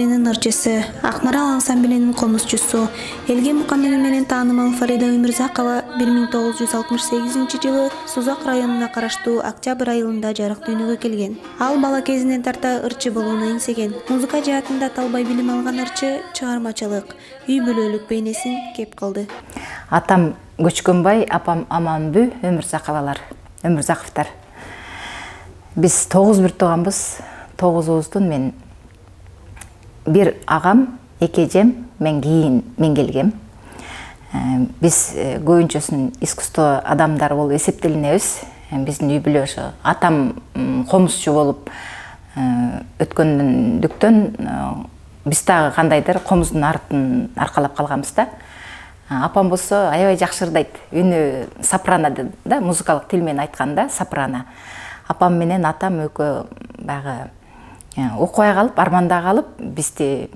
ансамблинин ырчысы, Акмарал ансамблинин комузчусу, элге мукаммели менен таанымал Фарида Өмүрзакова 1968 Сузак районуна караштуу Октябрь айылында жарык дүйнөгө келген. Ал бала кезинен тарта ырчы болууну эңсеген. Музыка жаатында талбай билим алган ырчы чыгармачылык, үй бүлөлүк бейнесин кеп кылды. Атам Көчкөнбай, апам Аманбү Өмүрзаковтар. Биз 9 бир тууганбыз. 9-уздун мен бир агам, эки эжем, мен келгем. Биз көбүнчөсүн искусство адамдар болуп эсептелинебиз. Биздин үй бүлө ошо атам комузчу болуп өткөндүктөн биз дагы кандайдыр комуздун артын аркалап калганбыз да. Апам болсо аябай жакшы ырдайт. Үнү сопрано да, музыкалык тил менен айтканда сопрано. Апам менен атам экөө багы окубай калып, арманда калып, бизди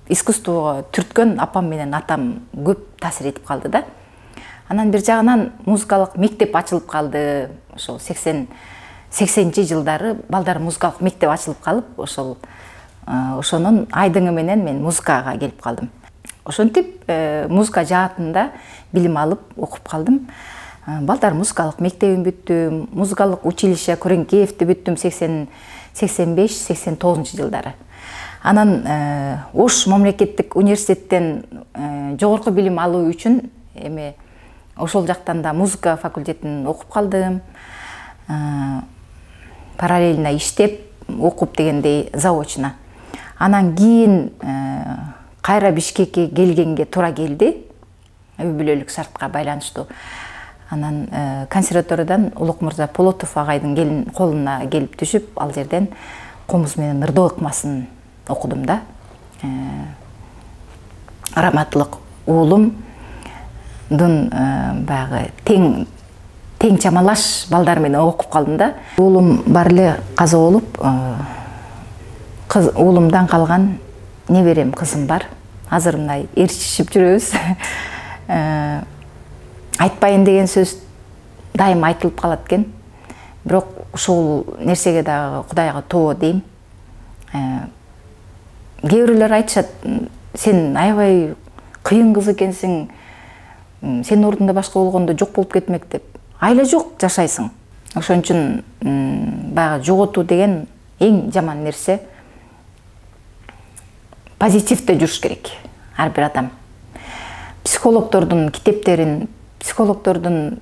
искусствого түрткөн апам менен атам көп таасир этип калды да. Анан бир жагынан музыкалык мектеп ачылып калды. Ошол 80-80 жылдары балдар музыкалык мектеп ачылып калып, ошонун айдыңы менен мен музыкага келип калдым. Ошентип музыка жаатында билим алып окуп калдым. Балдар музыкалык мектебин бүттүм, музыкалык училище Көрөнкеевди бүттүм 85-89 жылдары. Анан Ош мамлекеттик университеттен жогорку билим алуу үчүн эми ошол жактан да музыка факультетин окуп калдым. Параллельно иштеп, окуп дегендей заочно. Анан кийин кайра Бишкекке келгенге туура келди. Үй бүлөлүк шартка байланыштуу. Анан консерваториядан Улукмырза Полотов агайдын колуна келип түшүп, ал жерден комуз менен ырдоо ыкмасын окудум да. Раматтылык уулумдун баягы тең чамалаш балдар менен окуп калдым да. Уулум бар эле каза болуп, уулумдан калган неберем кызым бар. Азыр мындай ээрчишип жүрөбүз. Айтпайын деген сөз дайым айтылып калат экен. Бирок ушул нерсеге дагы Кудайга тоо дейм. Кээ бирлер айтышат, сен аябай кыйын кыз экенсиң, сенин ордуңда башка болгондо жок болуп кетмек деп. Айла жок, жашайсың. Ошон үчүн баягы жоготуу деген эң жаман нерсе. Позитивде жүрүш керек ар бир адам. Психологдордун китептерин, психологдордун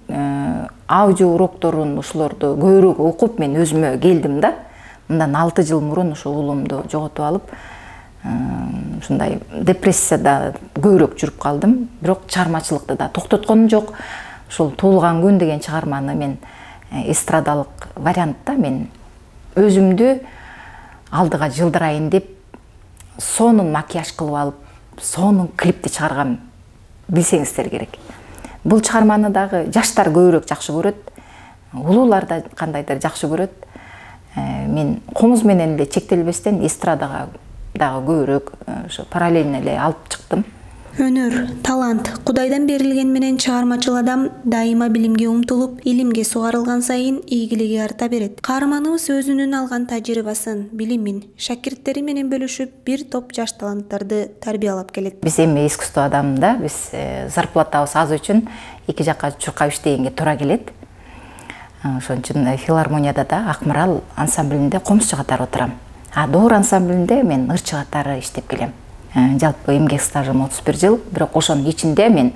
аудио урокторун, ушуларды көбүрөөк окуп мен өзүмө келдим да. Мындан 6 жыл мурун ушу уулумду жоготуп алып, ушундай депрессияда көбүрөөк жүрүп калдым. Бирок чыгармачылыкты да токтотконум жок. Ушул Туулган күн деген чыгарманы мен эстрадалык вариантта мен өзүмдү алдыга жылдырайын деп сонун макияж кылып алып, сонун клипти чыгаргам, билсеңиздер керек. Бул чыгарманы дагы жаштар көбүрөөк жакшы көрөт, улуулар да кандайдыр жакшы көрөт. Мен комуз менен эле чектелбестен эстрадага дагы көбүрөөк параллельно эле алып чыктым. Өнөр, талант, Кудайдан берилген менен чыгармачыл адам дайыма билимге умтулуп, илимге сугарылган сайын ийгилиги арта берет. Каарманыбыз өзүнүн алган тажрыйбасын, билимин шакирттери менен бөлүшүп, бир топ жаш таланттарды тарбиялап келет. Биз эми искусство адамында биз зарплатабыз аз үчүн эки жакка чуркап иштегенге туура келет. Ошон үчүн филармонияда да Акмарал ансамблинде комузчу катары отурам. Доор ансамблинде мен ырчы катары иштеп келем. Жалпы эмгек стажым 31 жыл, бирок ошонун ичинде мен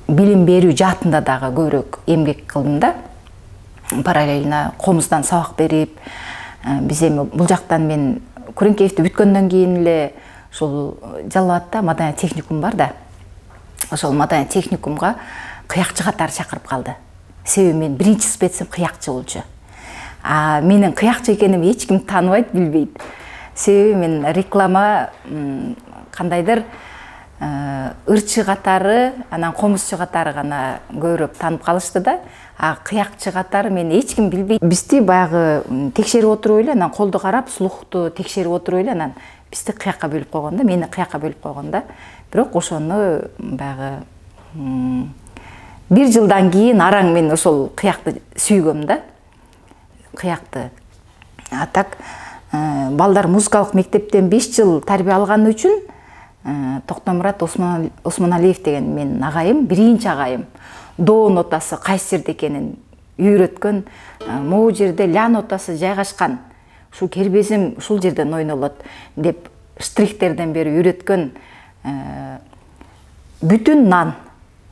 билим берүү жаатында дагы көбүрөөк эмгек кылдым да. Параллельно комуздан сабак берип, биз эми бул жактан мен Көрөнкеевди бүткөндөн кийин эле ушул Жалал Абадта маданий техникум бар да. Ошол маданий техникумга кыякчы катары чакырып калды. Себеби мен биринчи специм кыякчы болчу. Менин кыякчы экенимди эч ким тааныбайт, билбейт. Себеби мен реклама кандайдыр ырчы катары, анан комузчу катары гана көбүрөөк таанып калышты да. Кыякчы катары мен эч ким билбейт. Бизди баягы текшерип отуруп эле, анан колду карап, слухту текшерип отуруп эле, анан бизди кыякка бөлүп койгон да, мени кыякка бөлүп койгон да. Бирок ошону баягы 1 жылдан кийин араң мен ошол кыякты сүйгөм да. Кыякты. Так балдар музыкалык мектептен 5 жыл тарбия алганы үчүн Токтомурат Осмоналиев деген менин агайым, биринчи агайым, до нотасы кайсы жерде экенин үйрөткөн, могу жерде ля нотасы жайгашкан, ушул кербезим ушул жерден ойнолот деп штрихтерден бери үйрөткөн. Бүтүн нан,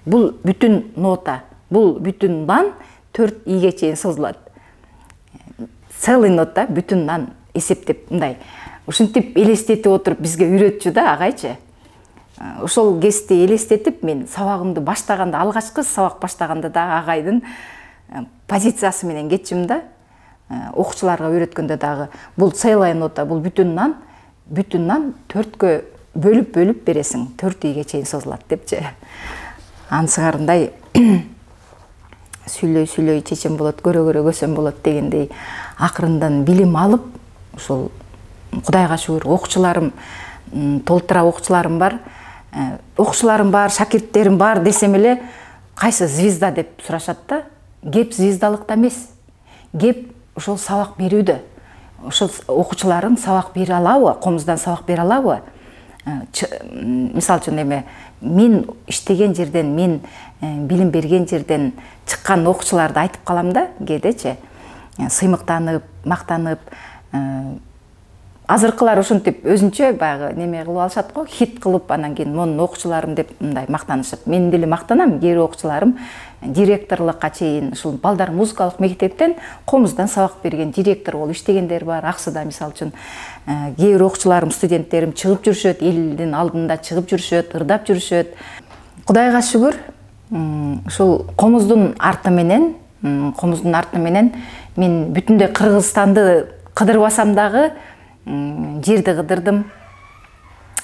бул бүтүн нота, бул бүтүн нан 4 ийге чейин созулат. Целый нота, бүтүн нан эсептеп мындай. Ушинтип элестетип отуруп бизге үйрөтчү да агайчы. Ошол кезде элестетип мен сабагымды баштаганда, алгачкы сабак баштаганда да агайдын позициясы менен кетчүм да. Окуучуларга үйрөткөндө дагы бул целая нота, бул бүтүн нан 4кө бөлүп бересиң, 4 ийге чейин созулат депчи. Ансыгарындай сүйлөй чечем болот, көрө көсөм болот дегендей акырындан билим алып, ушул Кудайга шүгүр окуучуларым, толтура окуучуларым бар, шакирттерим бар десем эле, кайсы звезда деп сурашат да. Кеп звездалыкта эмес. Кеп ошол сабак берүүдө. Ошол окуучуларым сабак бере алабы, комуздан сабак бере алабы? Мисалы үчүн мен иштеген жерден, мен билим берген жерден чыккан окуучуларды айтып калам да, кээдечи. Сыймыктанып, мактанып, азыркылар ушинтип өзүнчө баягы неме кылып алышат го, хит кылып, анан кийин монун окуучуларым деп мындай мактанышат. Мен деле мактанам, кээ бир окуучуларым директорлукка чейин ушул балдар музыкалык мектептен комуздан сабак берген директор болуп иштегендер бар. Аксыда мисалы үчүн кээ бир окуучуларым, студенттерим чыгып жүрүшөт, элдин алдында чыгып жүрүшөт, ырдап жүрүшөт. Кудайга шүгүр, ушул комуздун арты менен мен бүтүндөй Кыргызстанды кыдырбасам дагы жерди кыдырдым.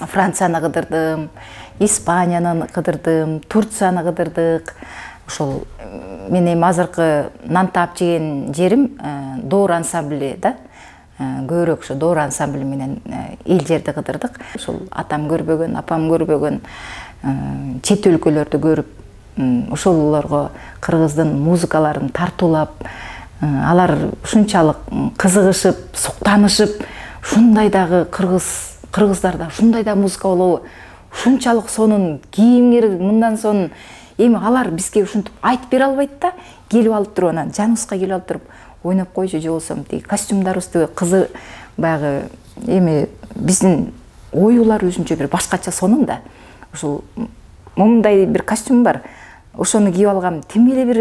Францияны кыдырдым, Испанияны кыдырдым, Турцияны кыдырдык. Ошол мен эми азыркы нан таап жеген жерим Доор ансамбли да. Көбүрөөк ошо Доор ансамбли менен эл жерди кыдырдык. Ошол атам көрбөгөн, апам көрбөгөн чет өлкөлөрдү көрүп, ошолорго кыргыздын музыкаларын тартуулап, алар ушунчалык кызыгышып, суктанышып, ушундай дагы кыргыздарда ушундай да музыка болобу, ушунчалык сонун кийимдер, мындан сонун эми алар бизге ушинтип айтып бере албайт да, келип алып туруп анан жаныбызга келип алып туруп ойноп койчу, же болбосо тиги костюмдарыбызды кызы баягы эми биздин оюлар өзүнчө бир башкача сонун да. Ушул момундай бир костюм бар. Ошону кийип алгам, тим эле бир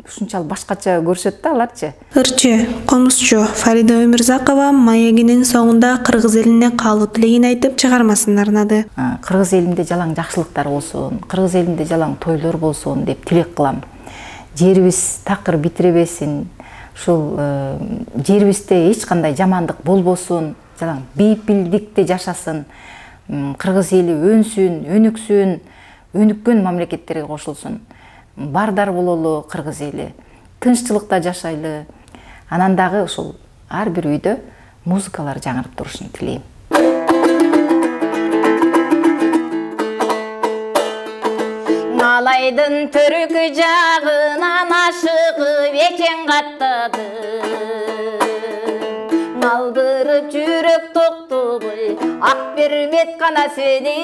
ушунчалык башкача көрүшөт да аларчы. Ырчы, комузчу Фарида Өмүрзакова маегинин соңунда кыргыз элине каалоо тилегин айтып чыгармасын арнады. Кыргыз элинде жалаң жакшылыктар болсун, кыргыз элинде жалаң тойлор болсун деп тилек кылам. Жерибиз такыр битиребесин, ушул жерибизде эч кандай жамандык болбосун, жалаң бейпилдикте жашасын, кыргыз эли өнсүн, өнүксүн, өнүккөн мамлекеттерге кошулсун. Бардар бололу кыргыз эли, тынччылыкта жашайлы. Анан дагы ушул ар бир үйдө музыкалар жаңырып турушун тилейм. Малайдын төрүк жагынан ашыгып экен каттады. Алдырып жүрөк токтогой, ак бермет гана сени.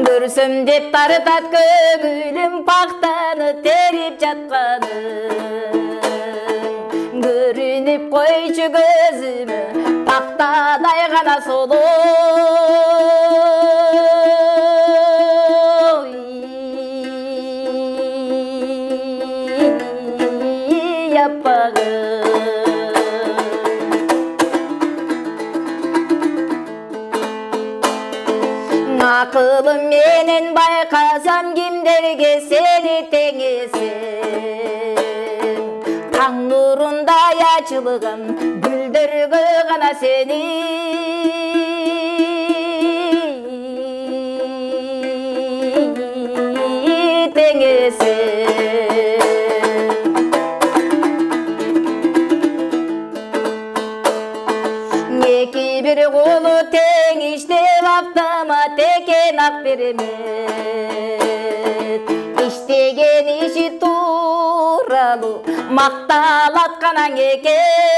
Көрсөм деп тартат көңүлүм пактаны терип жатканы. Көрүнүп койчу көзүмө тактадай гана соло. Акылым менен байкасам кимдерге сени теңесем. Таң нурундай ачылган гүлдөргө гана сени теңесем. Эки бир колу тең иштеп автомат экен ак беремет. Иштеген иши тууралуу макталатканаң экен.